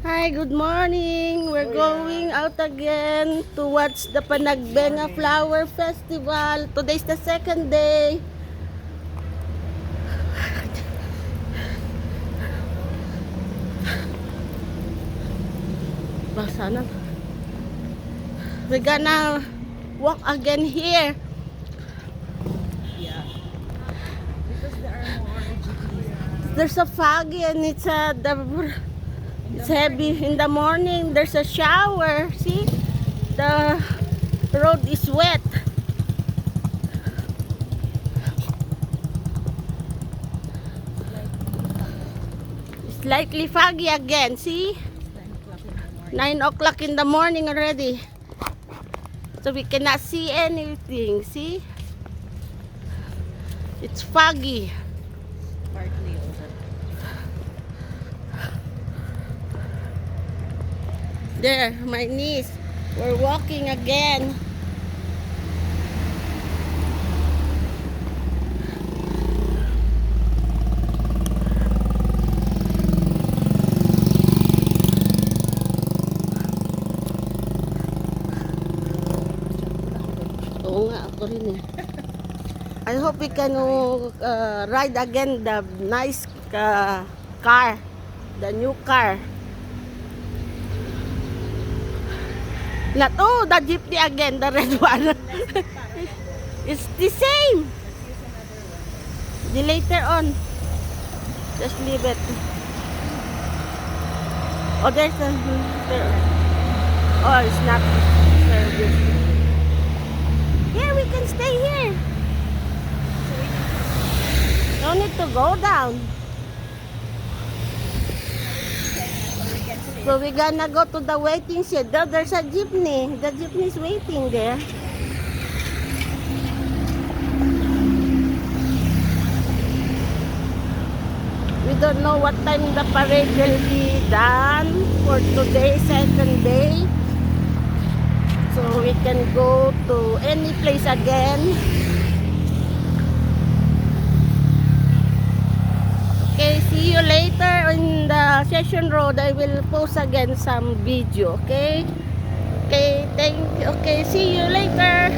Hi, good morning. We're going out again to watch the Panagbenga Flower Festival. Today's the second day. Basa na. We're gonna walk again here. Yeah. Because there are more jeepneys. There's a foggy and it's heavy in the morning. There's a shower. See? The road is wet. Slightly foggy again. See? 9 o'clock in the morning already. So we cannot see anything. See? It's foggy. Partly over. There, my niece. We're walking again. Oo nga, ako rin eh. I hope we can ride again the nice car. The new car. Not, oh, the jeepney again, the red one. It's the same. The later on. Just leave it. Oh, there's a... Oh, it's not service. Here, we can stay here. No need to go down. So we're gonna go to the waiting shed. There's a jeepney. The jeepney is waiting there. We don't know what time the parade will be done for today's second day. So we can go to any place again. Okay, see you later in the Session Road. I will post again some video, okay? Okay, thank you. Okay, see you later.